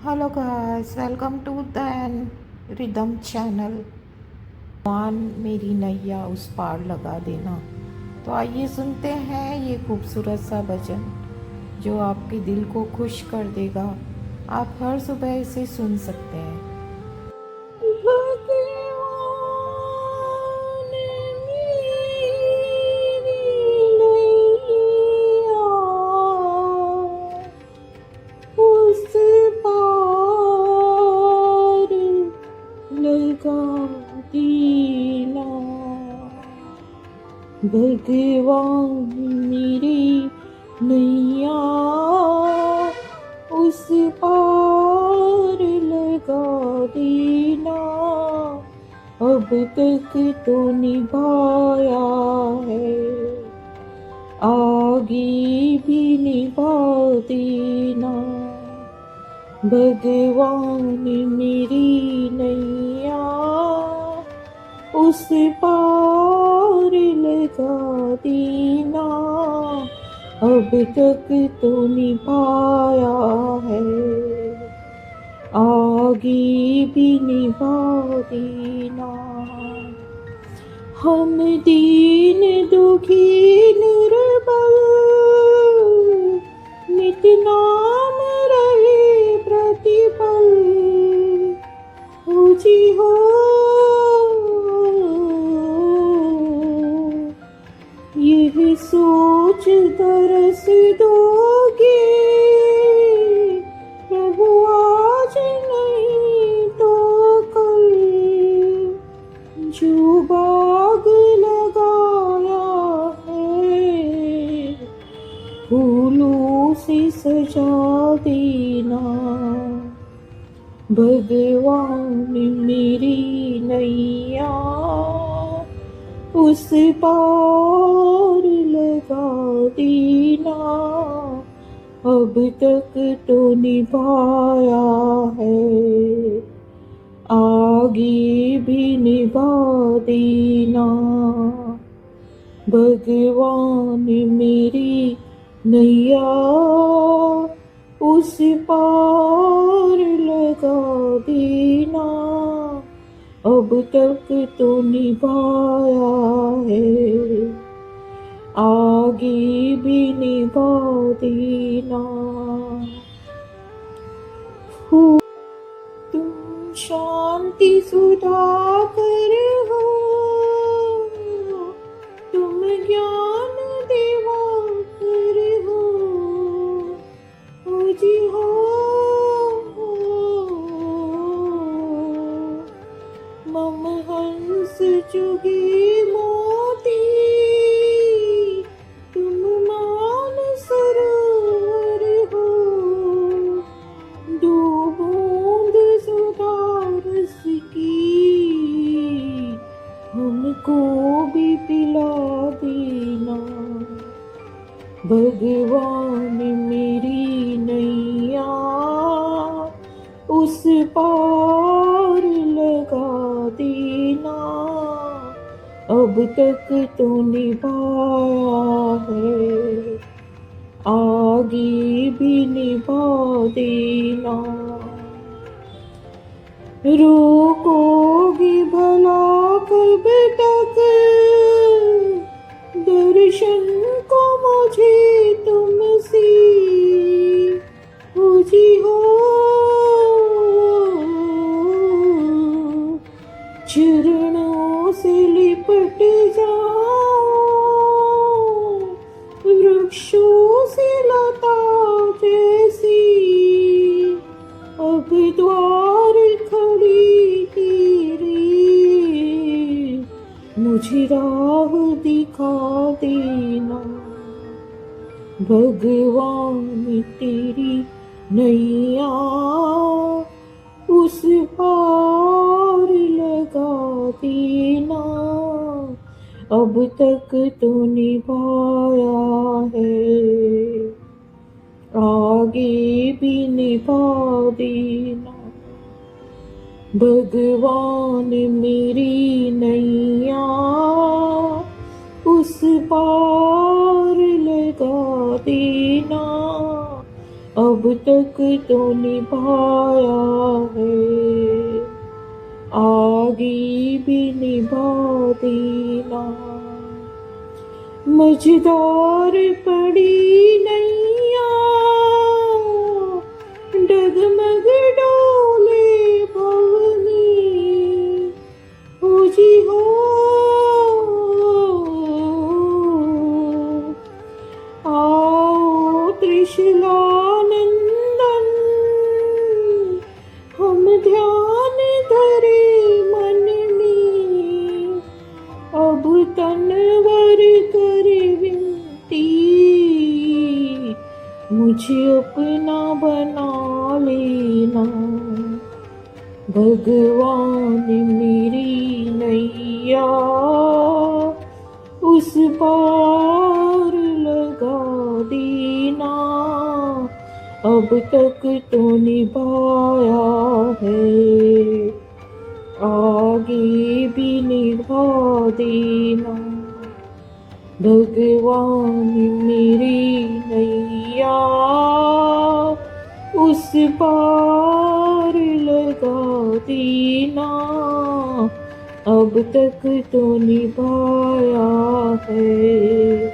Hello guys, welcome to the rhythm channel. मान मेरी नैया उस पार लगा देना। तो आइए सुनते हैं ये खूबसूरत सा भजन जो आपके दिल को खुश कर देगा। आप हर सुबह इसे सुन सकते हैं। भगवान मेरी नैया उस पार लगा दीना। भगवान मेरी नैया उस पार लगा देना। अब तक तो निभाया है, आगे भी निभा देना। भगवान मेरी नैया उस पार लगा देना। अब तक तो निभाया है, आगे भी निभा देना। हम दीन दुखी निर्बल नित नाम रहे प्रतिपल। हो जी हो यह सोच तरस दोगे प्रभु, आज नहीं तो कल। जो बाग लगाया है फूलों से सजा देना। भगवान मेरी नैया उस पार लगा देना। अब तक तो निभाया है, आगे भी निभा देना। भगवान मेरी नैया उस पार लगा देना। अब तक तो निभाया है, आगे भी निभा देना। तुम शांति सुधाकर हो, तुम ज्ञान दिवाकर हो। हो जी हो मम हंस चुगे मोती, तुम मान सरोवर हो। दो बूंद सुधा रस की हमको भी पिला देना। भगवान मेरी नैया उस पार लगा देना। अब तक तो निभाया है, आगे भी निभा देना। रोकोगे भला कब तक दर्शन को मुझे तुमसे। हो जी हो चरणों से लिपट जाओ, वृक्षों से लता जैसी। अब द्वार खड़ी तेरी, मुझे राह दिखा देना। भगवान तेरी नैया उस पार लगा देना। अब तक तो निभाया है, आगे भी निभा देना। भगवान मेरी नैया उस पार लगा देना। अब तक तो निभाया है, आगे भी निभा देना। मझधार पड़ी नैया, डगमग डोले भवनी, हो जी हो। आओ त्रिशूलानंदन, हम ध्यान धरे मन में, अब तनवर करे विनती, मुझे अपना बना लेना। भगवान मेरी नैया उस पार लगा देना। अब तक तो निभाया है, आगे भी निभा देना। भगवान मेरी नैया उस पार लगा देना। अब तक तो निभाया है,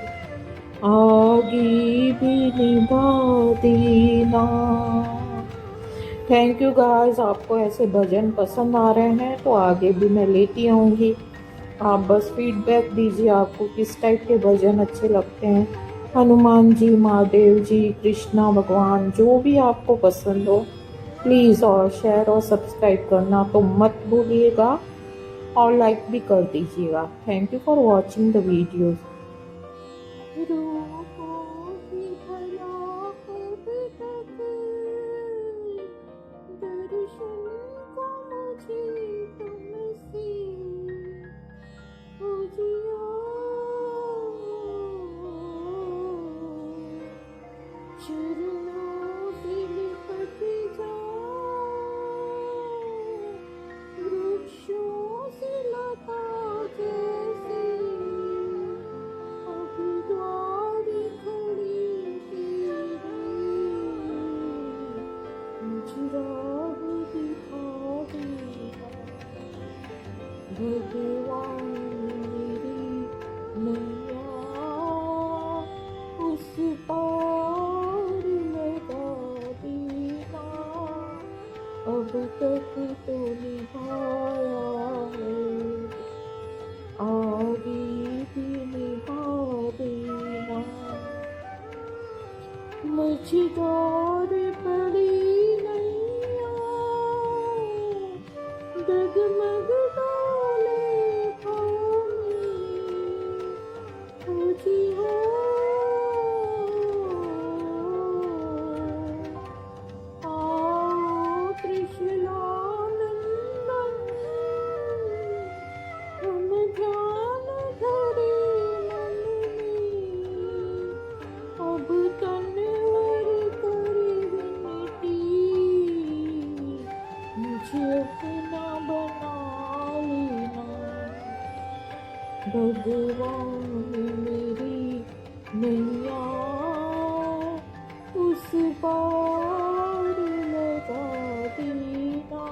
आगे भी निभा देना। थैंक यू गाइस, आपको ऐसे भजन पसंद आ रहे हैं तो आगे भी मैं लेती आऊँगी। आप बस फीडबैक दीजिए, आपको किस टाइप के भजन अच्छे लगते हैं। हनुमान जी, महादेव जी, कृष्णा भगवान, जो भी आपको पसंद हो प्लीज़ और शेयर और सब्सक्राइब करना तो मत भूलिएगा, और लाइक भी कर दीजिएगा। Thank you for watching the videos. चरणों से लिपट जाओ, वृक्षों से लता जैसे, अब द्वार खड़ी तेरे, मुझे राह दिखा देना। भगवान मेरी नैया उस पार लगा देना। अब तक तो निभाया है, आगे भी निभा देना। मझधार पड़ी नैया, डगमग डोले पाँव में, हो जी हो। आओ त्रिशूलानंदन, हम ध्यान धरे मन में, अब तनवर करे विनती, मुझे अपना बना लेना। भगवान मेरी नैया उस पार लगा देना।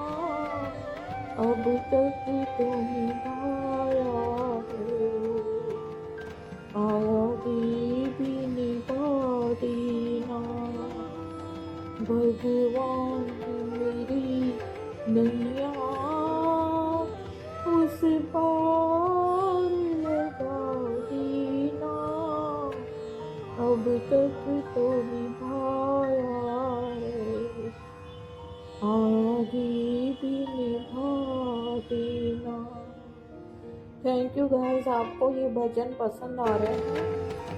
अब तक तो निभाया है, आगे भी निभा देना। भगवान मेरी नैया उस पार लगा देना। अब तक तो निभाया है, आगे भी निभा देना। थैंक यू गाइस, आपको ये भजन पसंद आ रहे हैं